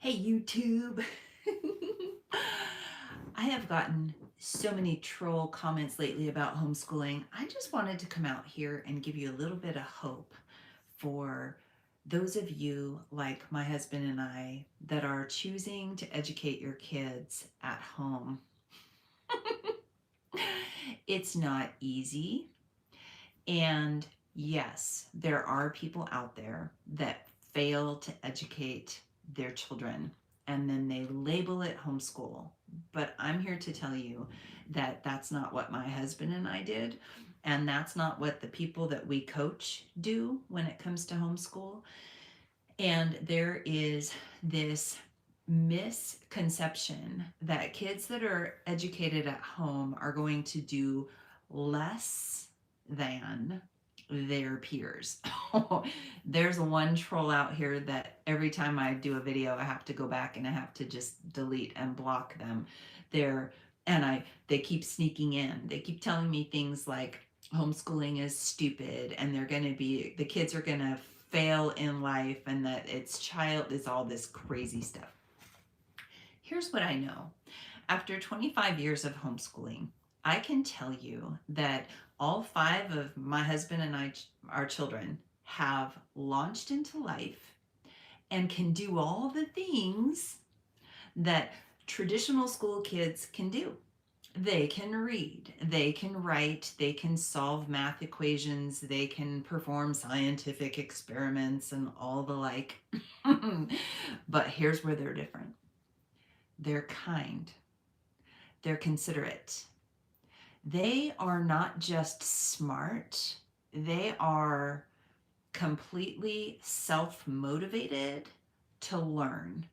Hey, YouTube. I have gotten so many troll comments lately about homeschooling. I just wanted to come out here and give you a little bit of hope for those of you like my husband and I that are choosing to educate your kids at home. It's not easy. And yes, there are people out there that fail to educate their children and then they label it homeschool. But I'm here to tell you that that's not what my husband and I did. And that's not what the people that we coach do when it comes to homeschool. And there is this misconception that kids that are educated at home are going to do less than their peers. There's one troll out here that every time I do a video, I have to go back and I have to just delete and block them. They're they keep sneaking in. They keep telling me things like homeschooling is stupid and the kids are going to fail in life and that its child is all this crazy stuff. Here's what I know. After 25 years of homeschooling, I can tell you that all five of my husband and I, our children, have launched into life and can do all the things that traditional school kids can do. They can read, they can write, they can solve math equations, they can perform scientific experiments and all the like. But here's where they're different. They're kind. They're considerate. They are not just smart, they are completely self-motivated to learn.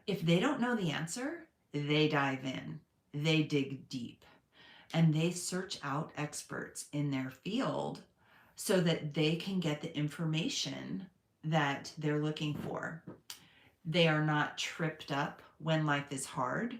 If they don't know the answer, they dive in, they dig deep, and they search out experts in their field so that they can get the information that they're looking for. They are not tripped up when life is hard.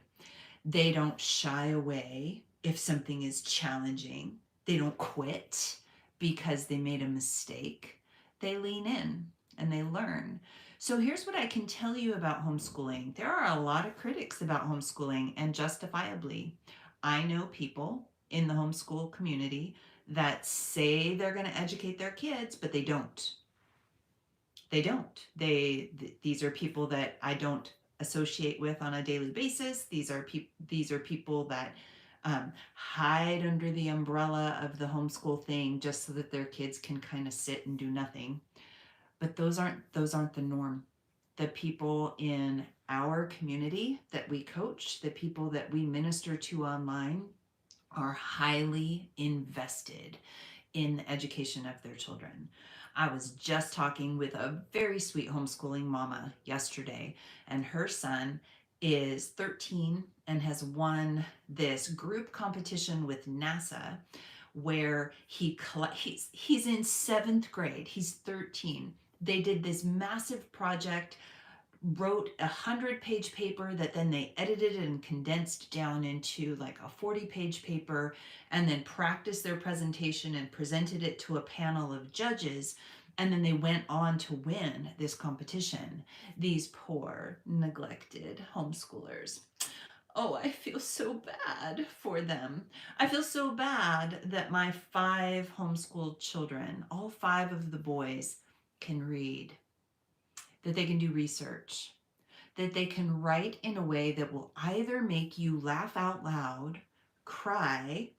They don't shy away if something is challenging. They don't quit because they made a mistake. They lean in and they learn. So here's what I can tell you about homeschooling. There are a lot of critics about homeschooling, and justifiably. I know people in the homeschool community that say they're going to educate their kids, but they don't. They don't. These are people that I don't associate with on a daily basis. These are people that hide under the umbrella of the homeschool thing just so that their kids can kind of sit and do nothing. But those aren't the norm. The people in our community that we coach, the people that we minister to online, are highly invested in the education of their children. I was just talking with a very sweet homeschooling mama yesterday, and her son is 13 and has won this group competition with NASA where he's in 7th grade. He's 13. They did this massive project, wrote 100-page paper that then they edited and condensed down into like a 40-page paper, and then practiced their presentation and presented it to a panel of judges, and then they went on to win this competition. These poor neglected homeschoolers. Oh, I feel so bad for them. I feel so bad that my 5 homeschooled children, all 5 of the boys, can read, that they can do research, that they can write in a way that will either make you laugh out loud, cry,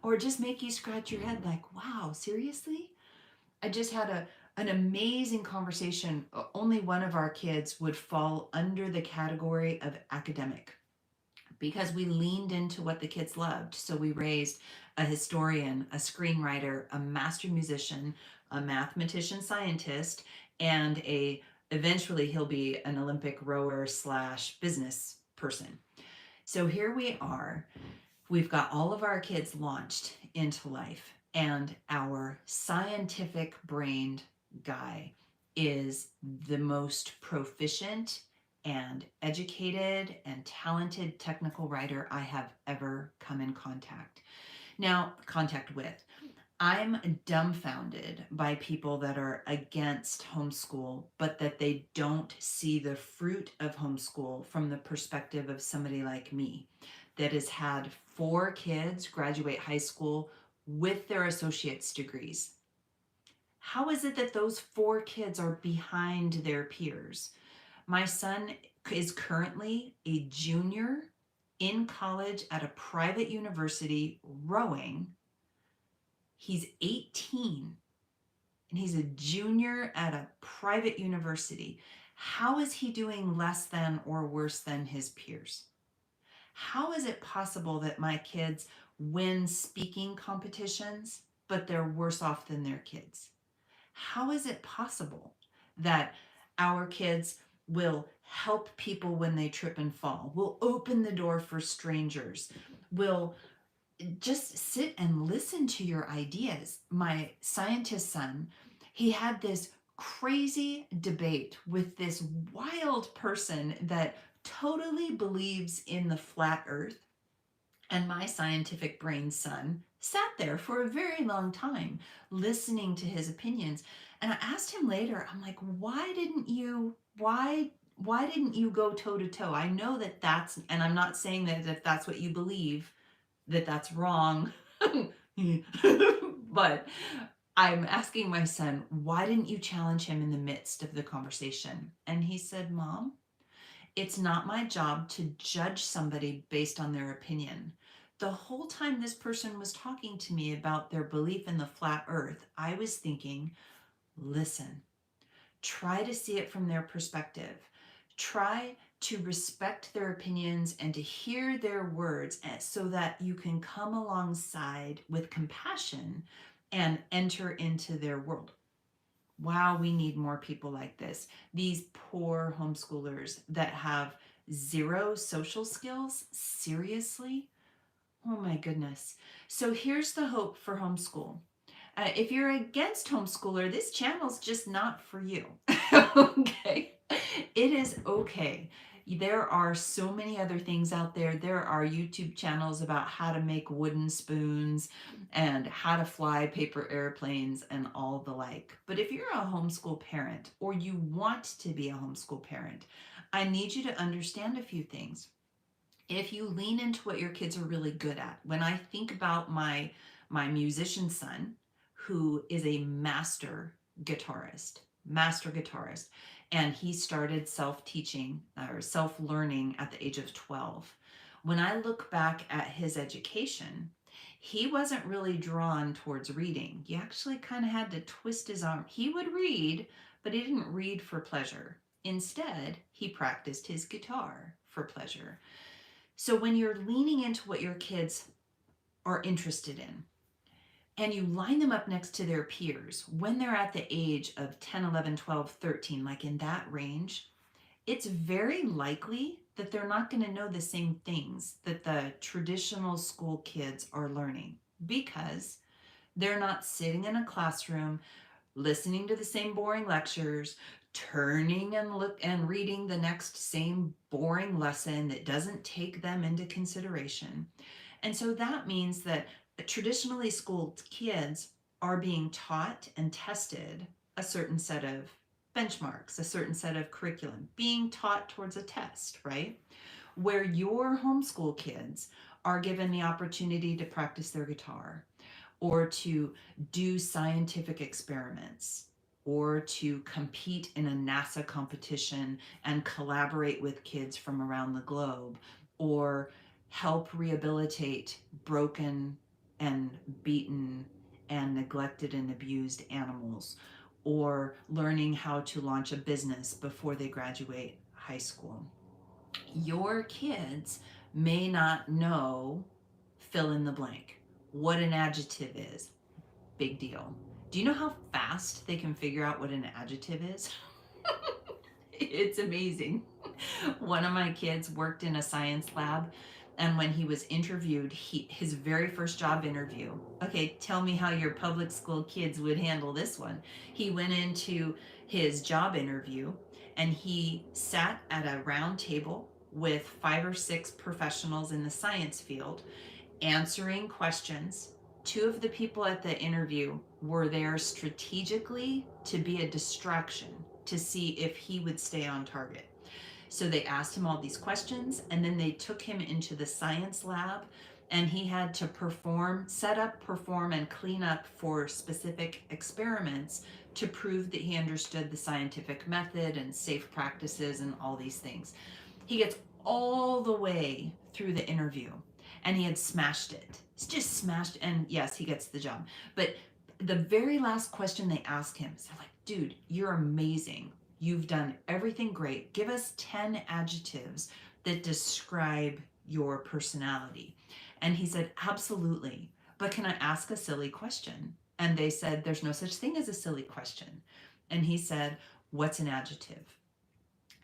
or just make you scratch your head like, wow, seriously? I just had an amazing conversation. Only one of our kids would fall under the category of academic because we leaned into what the kids loved. So we raised a historian, a screenwriter, a master musician, a mathematician scientist, and eventually he'll be an Olympic rower / business person. So here we are. We've got all of our kids launched into life, and our scientific brained guy is the most proficient and educated and talented technical writer I have ever come in contact with. I'm dumbfounded by people that are against homeschool, but that they don't see the fruit of homeschool from the perspective of somebody like me that has had 4 kids graduate high school with their associate's degrees. How is it that those 4 kids are behind their peers? My son is currently a junior in college at a private university rowing. He's 18 and he's a junior at a private university. How is he doing less than or worse than his peers? How is it possible that my kids win speaking competitions, but they're worse off than their kids? How is it possible that our kids will help people when they trip and fall, will open the door for strangers, will just sit and listen to your ideas? My scientist son, he had this crazy debate with this wild person that totally believes in the flat earth. And my scientific brain son sat there for a very long time listening to his opinions. And I asked him later, I'm like, why didn't you go toe to toe? I know that that's, and I'm not saying that if that's what you believe, that that's wrong. But I'm asking my son, why didn't you challenge him in the midst of the conversation? And he said, Mom, it's not my job to judge somebody based on their opinion. The whole time this person was talking to me about their belief in the flat earth, I was thinking, listen, try to see it from their perspective. Try to respect their opinions and to hear their words so that you can come alongside with compassion and enter into their world. Wow, we need more people like this. These poor homeschoolers that have 0 social skills, seriously? Oh my goodness. So here's the hope for homeschool. If you're against homeschooler, this channel's just not for you. Okay? It is okay. There are so many other things out there. There are YouTube channels about how to make wooden spoons and how to fly paper airplanes and all the like. But if you're a homeschool parent or you want to be a homeschool parent, I need you to understand a few things. If you lean into what your kids are really good at, when I think about my musician son, who is a master guitarist, and he started self-teaching or self-learning at the age of 12. When I look back at his education, he wasn't really drawn towards reading. He actually kind of had to twist his arm. He would read, but he didn't read for pleasure. Instead, he practiced his guitar for pleasure. So when you're leaning into what your kids are interested in and you line them up next to their peers when they're at the age of 10, 11, 12, 13, like in that range, it's very likely that they're not going to know the same things that the traditional school kids are learning because they're not sitting in a classroom listening to the same boring lectures, turning and reading the next same boring lesson that doesn't take them into consideration. And so that means that traditionally schooled kids are being taught and tested a certain set of benchmarks, a certain set of curriculum, being taught towards a test, right? Where your homeschool kids are given the opportunity to practice their guitar or to do scientific experiments or to compete in a NASA competition and collaborate with kids from around the globe or help rehabilitate broken and beaten and neglected and abused animals or learning how to launch a business before they graduate high school. Your kids may not know fill in the blank, what an adjective is. Big deal. Do you know how fast they can figure out what an adjective is? It's amazing. One of my kids worked in a science lab, and when he was interviewed, his very first job interview, okay, tell me how your public school kids would handle this one. He went into his job interview and he sat at a round table with 5 or 6 professionals in the science field answering questions Two of the people at the interview were there strategically to be a distraction to see if he would stay on target. So they asked him all these questions, and then they took him into the science lab, and he had to set up, perform, and clean up for specific experiments to prove that he understood the scientific method and safe practices and all these things. He gets all the way through the interview, and he had smashed it. He's just smashed, and yes, he gets the job. But the very last question they ask him is, they're like, dude, you're amazing. You've done everything great. Give us 10 adjectives that describe your personality. And he said, absolutely. But can I ask a silly question? And they said, there's no such thing as a silly question. And he said, what's an adjective?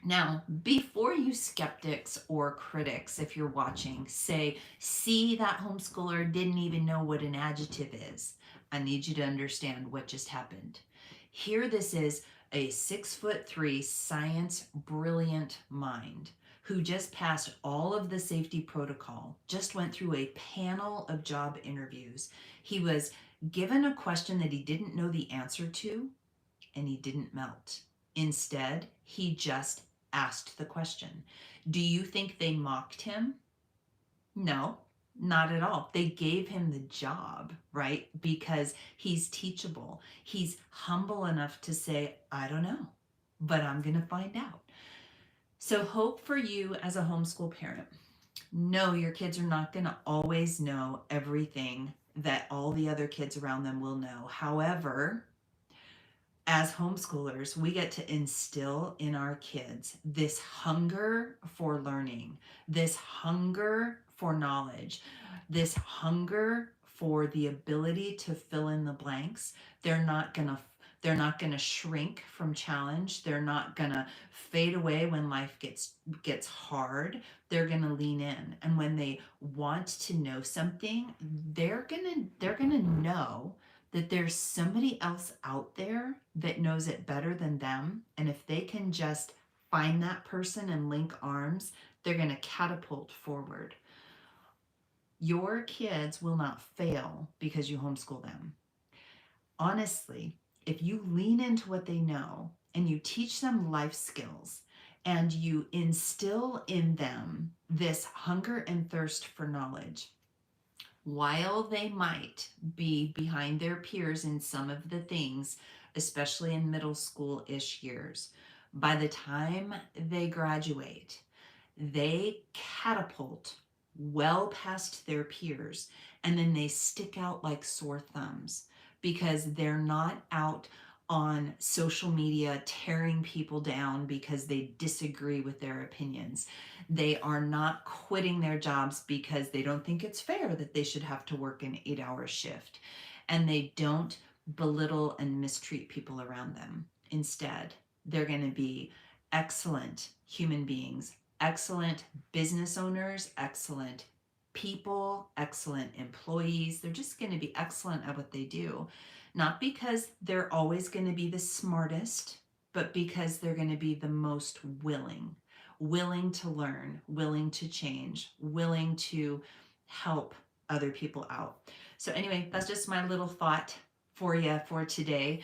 Now, before you skeptics or critics, if you're watching, say, see, that homeschooler didn't even know what an adjective is, I need you to understand what just happened. Here, this is a 6'3" science brilliant mind who just passed all of the safety protocol, just went through a panel of job interviews. He was given a question that he didn't know the answer to, and he didn't melt. Instead, he just asked the question. Do you think they mocked him? No, not at all. They gave him the job, right? Because he's teachable. He's humble enough to say, I don't know, but I'm going to find out. So hope for you as a homeschool parent. No, your kids are not going to always know everything that all the other kids around them will know. However, as homeschoolers, we get to instill in our kids this hunger for learning, this hunger for knowledge, this hunger for the ability to fill in the blanks. They're not going to shrink from challenge. They're not going to fade away when life gets hard. They're going to lean in. And when they want to know something, they're going to know that there's somebody else out there that knows it better than them. And if they can just find that person and link arms, they're going to catapult forward. Your kids will not fail because you homeschool them. Honestly, if you lean into what they know and you teach them life skills and you instill in them this hunger and thirst for knowledge, while they might be behind their peers in some of the things, especially in middle school-ish years, by the time they graduate, they catapult well past their peers, and then they stick out like sore thumbs because they're not out on social media tearing people down because they disagree with their opinions. They are not quitting their jobs because they don't think it's fair that they should have to work an 8-hour shift. And they don't belittle and mistreat people around them. Instead, they're going to be excellent human beings, excellent business owners, excellent people, excellent employees. They're just going to be excellent at what they do. Not because they're always going to be the smartest, but because they're going to be the most willing to learn, willing to change, willing to help other people out. So anyway, that's just my little thought for you for today.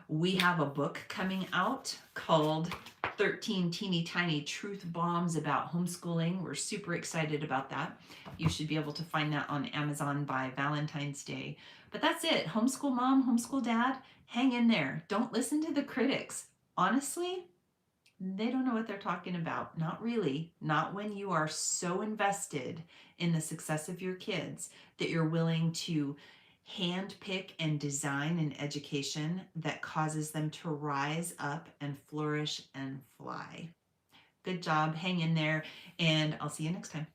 We have a book coming out called 13 Teeny Tiny Truth Bombs About Homeschooling. We're super excited about that. You should be able to find that on Amazon by Valentine's Day. But that's it. Homeschool mom, homeschool dad, hang in there. Don't listen to the critics. Honestly, they don't know what they're talking about. Not really. Not when you are so invested in the success of your kids that you're willing to handpick and design an education that causes them to rise up and flourish and fly. Good job. Hang in there, and I'll see you next time.